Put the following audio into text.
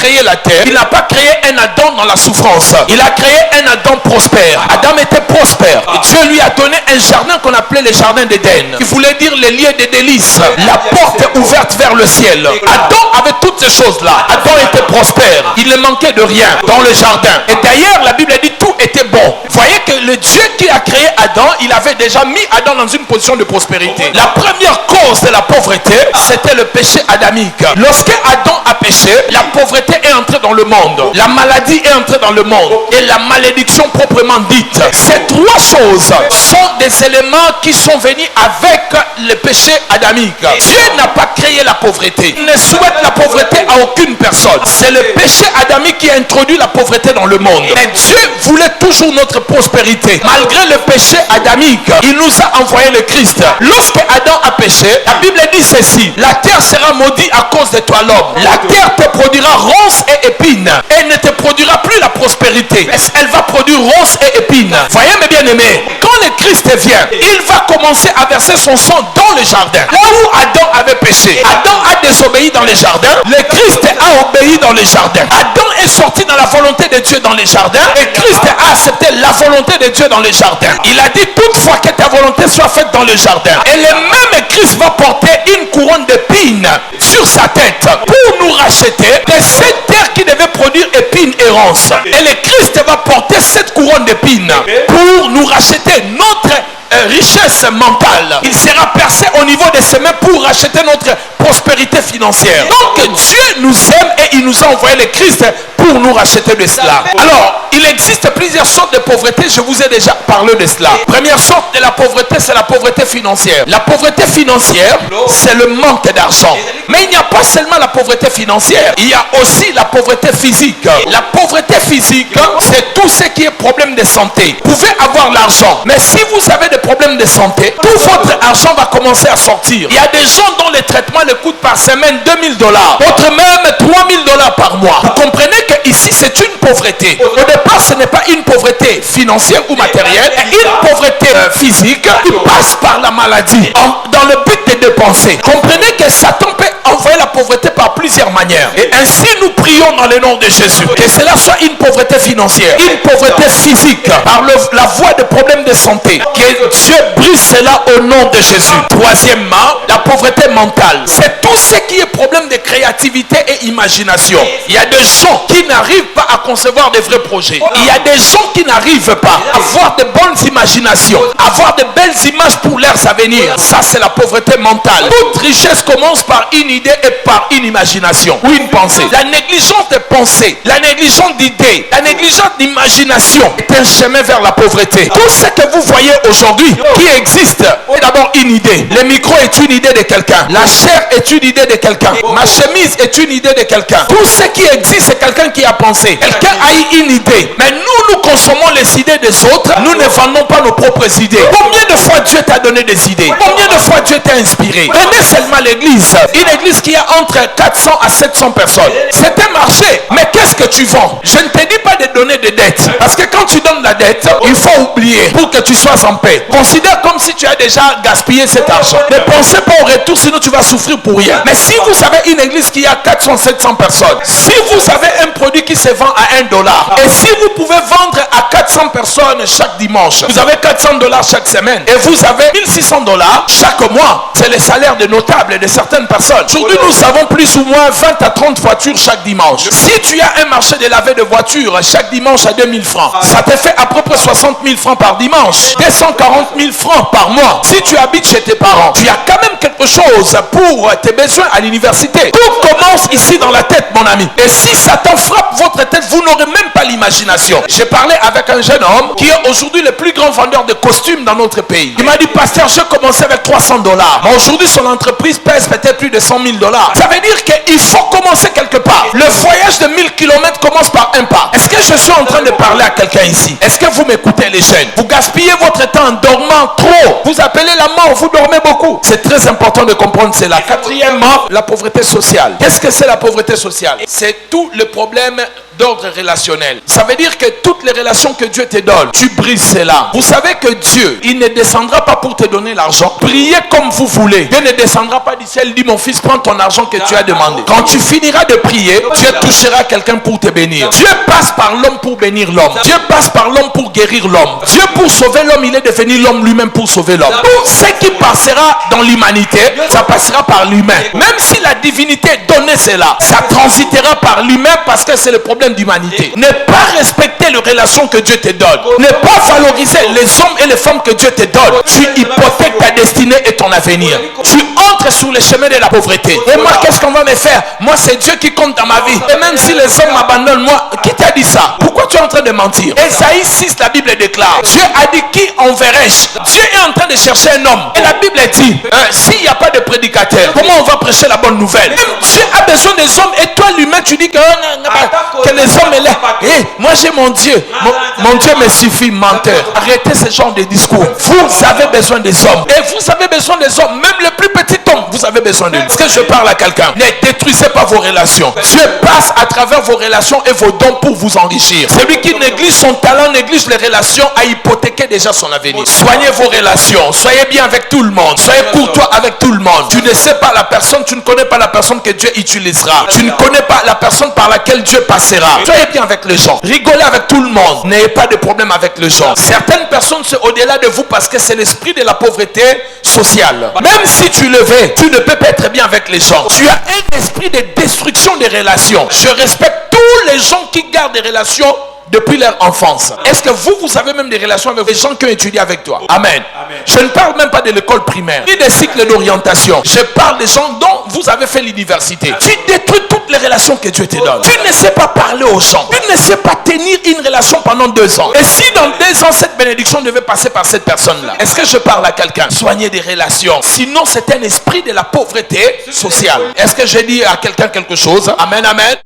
créé la terre, il n'a pas créé un Adam dans la souffrance. Il a créé un Adam prospère. Adam était prospère. Et Dieu lui a donné un jardin qu'on appelait le jardin d'Éden. Il voulait dire les lieux des délices. La porte ouverte vers le ciel. Adam avait toutes ces choses-là. Adam était prospère. Il ne manquait de rien dans le jardin. Et d'ailleurs, la Bible dit tout était bon. Voyez que le Dieu qui a créé Adam, il avait déjà mis Adam dans une position de prospérité. La première cause de la pauvreté, c'était le péché adamique. Lorsque Adam a péché, la pauvreté est entrée dans le monde. La maladie est entrée dans le monde. Et la malédiction proprement dite. Ces trois choses sont des éléments qui sont venus avec le péché adamique. Dieu n'a pas créé la pauvreté. Il ne souhaite la pauvreté à aucune personne. C'est le péché adamique qui a introduit la pauvreté dans le monde. Mais Dieu voulait toujours notre prospérité. Malgré le péché adamique, il nous a envoyé le Christ. Lorsque Adam a péché, la Bible dit ceci: la terre sera maudite à cause de toi l'homme. La terre te produira ronces et épines. Elle ne te produira plus la prospérité. Elle va produire ronces et épines. Voyez mes bien-aimés, quand le Christ vient, il va commencer à verser son sang dans le jardin. Là où Adam avait péché, Adam a désobéi dans le jardin. Le Christ a obéi dans le jardin. Adam est sorti dans la volonté de Dieu dans le jardin. Et Christ a accepté la volonté de Dieu dans le jardin. Il a dit: toutefois que ta volonté soit faite dans le jardin. Et le même Christ va porter une couronne d'épines sur sa tête pour nous racheter de cette terre qui devait produire épines et ronces. Et le Christ va porter cette couronne d'épines pour nous racheter notre richesse mentale. Il sera percé au niveau de ses mains pour racheter notre prospérité financière. Donc Dieu nous aime et il nous a envoyé le Christ pour nous racheter de cela. Alors, il existe plusieurs sortes de pauvreté. Je vous ai déjà parlé de cela. Première sorte de la pauvreté, c'est la pauvreté financière. La pauvreté financière, c'est le manque d'argent. Mais il n'y a pas seulement la pauvreté financière. Il y a aussi la pauvreté physique. La pauvreté physique, c'est tout ce qui est problème de santé. Vous pouvez avoir l'argent, mais si vous avez des problèmes de santé, tout votre argent va commencer à sortir. Il y a des gens dont les traitements les coûtent par semaine $2000, d'autres même $3000 par mois. Vous comprenez que ici c'est une pauvreté. Au départ, ce n'est pas une pauvreté financière ou matérielle, mais une pauvreté physique qui passe par la maladie dans le but de dépenser. Comprenez que Satan peut envoyer la pauvreté par plusieurs manières. Et ainsi nous prions dans le nom de Jésus. Que cela soit une pauvreté financière, une pauvreté physique, par la voie de problèmes de santé. Que Dieu brise cela au nom de Jésus. Troisièmement, la pauvreté mentale. C'est tout ce qui est problème de créativité et imagination. Il y a des gens qui n'arrivent pas à concevoir de vrais projets. Il y a des gens qui n'arrivent pas à avoir de bonnes imaginations, à avoir de belles images pour leurs avenirs. Ça, c'est la pauvreté mentale. Toute richesse commence par une idée et par une imagination ou une pensée. La négligence de pensée, la négligence d'idées, la négligence d'imagination est un chemin vers la pauvreté. Tout ce que vous voyez aujourd'hui qui existe est d'abord une idée. Le micro est une idée de quelqu'un. La chair est une idée de quelqu'un. Ma chemise est une idée de quelqu'un. Tout ce qui existe, c'est quelqu'un qui a pensé. Quelqu'un a eu une idée. Mais nous consommons les idées des autres. Nous ne vendons pas nos propres idées. Combien de fois Dieu t'a donné des idées? Combien de fois Dieu t'a inspiré? Prenez seulement l'église. Une église qui a entre 400 à 700 personnes. C'est un marché. Mais qu'est-ce que tu vends? Je ne te dis pas de donner des dettes. Parce que quand tu donnes la dette, il faut oublier pour que tu sois en paix. Considère comme si tu as déjà gaspillé cet argent. Ne pensez pas au retour, sinon tu vas souffrir pour rien. Mais si vous avez une église qui a 400, 700 personnes, si vous avez un produit qui se vend à $1, et si vous pouvez vendre à 400 personnes chaque dimanche, vous avez $400 chaque semaine, et vous avez $1600 chaque mois. C'est le salaire de notables et de certaines personnes. Aujourd'hui, nous avons plus ou moins 20 à 30 voitures chaque dimanche. Si tu as un marché de laver de voitures chaque dimanche à 2000 francs, ça te fait à peu près 60 000 francs par dimanche, 240 000 francs par mois. Si tu habites chez tes parents, tu as quand même quelque chose pour tes besoins à l'université. Tout commence ici dans la tête, mon ami. Et si Satan frappe votre tête, vous n'aurez même pas l'imagination. J'ai parlé avec un jeune homme qui est aujourd'hui le plus grand vendeur de costumes dans notre pays. Il m'a dit: pasteur, je commençais avec $300. Mais aujourd'hui, son entreprise pèse peut-être plus de $100 000. Ça veut dire qu'il faut commencer quelque part. Le voyage de 1000 km commence par un pas. Est-ce que je suis en train de parler à quelqu'un ici? Est-ce que vous m'écoutez les jeunes? Vous gaspillez votre temps en dormant trop. Vous appelez la mort, vous dormez beaucoup. C'est très important de comprendre cela. Quatrièmement, la pauvreté sociale. Qu'est-ce que c'est la pauvreté sociale? C'est tout le problème d'ordre relationnel. Ça veut dire que toutes les relations que Dieu te donne, tu brises cela. Vous savez que Dieu, il ne descendra pas pour te donner l'argent. Priez comme vous voulez. Dieu ne descendra pas du ciel, dit mon fils, prends ton argent que tu as demandé. Quand tu finiras de prier, Dieu touchera quelqu'un pour te bénir. Dieu passe par l'homme pour bénir l'homme. Dieu passe par l'homme pour guérir l'homme. Dieu pour sauver l'homme, il est devenu l'homme lui-même pour sauver l'homme. Tout ce qui passera dans l'humanité, ça passera par l'humain. Même si la divinité donnait cela, ça transitera par l'humain parce que c'est le problème d'humanité. Ne pas respecter les relations que Dieu te donne. Ne pas valoriser les hommes et les femmes que Dieu te donne. Tu hypothèques ta destinée et ton avenir. Tu entres sur le chemin de la pauvreté. Et moi, qu'est-ce qu'on va me faire? Moi, c'est Dieu qui compte dans ma vie. Et même si les hommes m'abandonnent, moi, qui t'a dit ça? Pourquoi tu es en train de mentir? Ésaïe 6, la Bible déclare, Dieu a dit, qui enverrai-je? Dieu est en train de chercher un homme. Et la Bible dit, s'il n'y a pas de prédicateur, comment on va prêcher la bonne nouvelle? Même Dieu a besoin des hommes et toi, l'humain, tu dis que les hommes là, moi j'ai mon Dieu, mon Dieu me suffit, menteur. Arrêtez ce genre de discours. Vous avez besoin des hommes et vous avez besoin des hommes, même le plus petit homme, vous avez besoin de lui. Est-ce que je parle à quelqu'un? Ne détruisez pas vos relations. Dieu passe à travers vos relations et vos dons pour vous enrichir. Celui qui néglige son talent, néglige les relations, a hypothéqué déjà son avenir. Soignez vos relations, soyez bien avec tout le monde, soyez courtois avec tout le monde. Tu ne sais pas la personne, tu ne connais pas la personne que Dieu utilisera. Tu ne connais pas la personne par laquelle Dieu passera. Soyez bien avec les gens. Rigolez avec tout le monde. N'ayez pas de problème avec les gens. Certaines personnes sont au-delà de vous parce que c'est l'esprit de la pauvreté sociale. Même si tu le veux, tu ne peux pas être bien avec les gens. Tu as un esprit de destruction des relations. Je respecte tous les gens qui gardent des relations depuis leur enfance. Est-ce que vous avez même des relations avec les gens qui ont étudié avec toi? Amen. Je ne parle même pas de l'école primaire, ni des cycles d'orientation. Je parle des gens dont vous avez fait l'université. Tu détruis toutes les relations que Dieu te donne. Tu ne sais pas parler aux gens. Tu ne sais pas tenir une relation pendant 2 ans. Et si dans 2 ans, cette bénédiction devait passer par cette personne-là, est-ce que je parle à quelqu'un? Soignez des relations. Sinon, c'est un esprit de la pauvreté sociale. Est-ce que j'ai dit à quelqu'un quelque chose? Amen, amen.